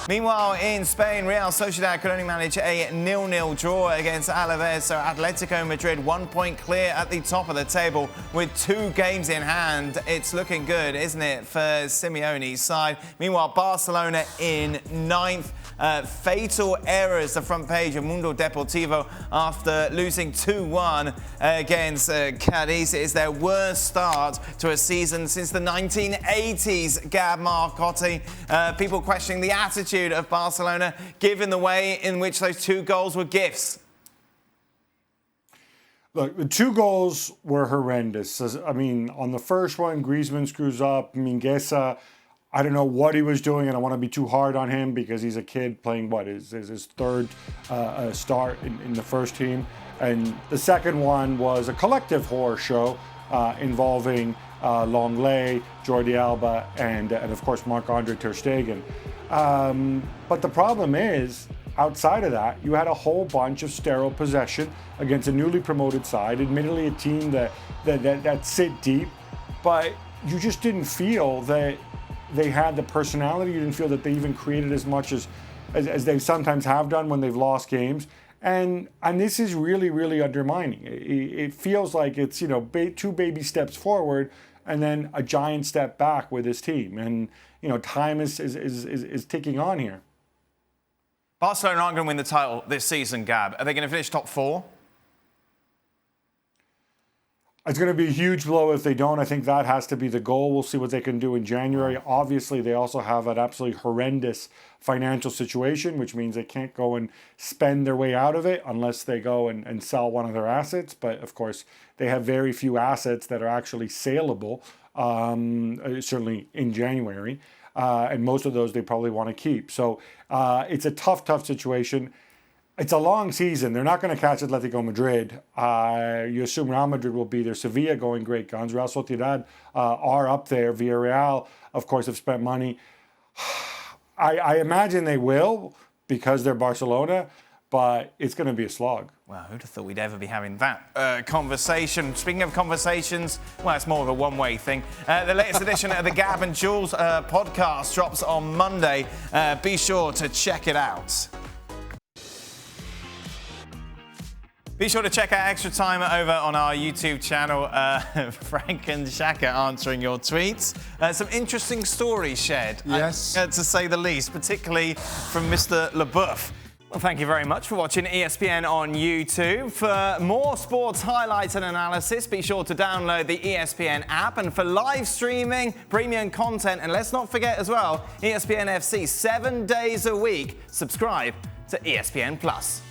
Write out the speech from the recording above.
Meanwhile, in Spain, Real Sociedad could only manage a 0-0 draw against Alaves, so Atletico Madrid 1 point clear at the top of the table with 2 games in hand. It's looking good, isn't it, for Simeone's side? Meanwhile, Barcelona in 9th. Fatal errors, the front page of Mundo Deportivo, after losing 2-1 against Cadiz. It is their worst start to a season since the 1980s, Gab Marcotti. People questioning the attitude of Barcelona, given the way in which those 2 goals were gifts. Look, the 2 goals were horrendous. I mean, on the first one, Griezmann screws up. Mingueza, I don't know what he was doing, and I want to be too hard on him because he's a kid playing, his 3rd start in the first team. And the second one was a collective horror show involving Longley, Jordi Alba, and of course Marc-Andre Ter Stegen. But the problem is, outside of that, you had a whole bunch of sterile possession against a newly promoted side, admittedly a team that sit deep, but you just didn't feel that they had the personality. You didn't feel that they even created as much as they sometimes have done when they've lost games. And this is really, really undermining. It feels like it's, 2 baby steps forward and then a giant step back with this team. And, time is ticking on here. Barcelona aren't going to win the title this season, Gab. Are they going to finish top 4? It's going to be a huge blow if they don't. I think that has to be the goal. We'll see what they can do in January. Obviously, they also have an absolutely horrendous financial situation, which means they can't go and spend their way out of it unless they go and sell one of their assets. But, of course, they have very few assets that are actually saleable, certainly in January. And most of those they probably want to keep. So it's a tough situation. It's a long season. They're not going to catch Atletico Madrid. You assume Real Madrid will be there. Sevilla going great guns. Real Sociedad are up there. Villarreal, of course, have spent money. I imagine they will because they're Barcelona, but it's going to be a slog. Well, who'd have thought we'd ever be having that conversation? Speaking of conversations, well, it's more of a one-way thing. The latest edition of the Gab and Jules podcast drops on Monday. Be sure to check it out. Be sure to check out Extra Time over on our YouTube channel. Frank and Shaka answering your tweets. Some interesting stories shared, yes, to say the least, particularly from Mr. LeBoeuf. Well, thank you very much for watching ESPN on YouTube. For more sports highlights and analysis, be sure to download the ESPN app. And for live streaming, premium content, and let's not forget as well, ESPN FC 7 days a week. Subscribe to ESPN Plus.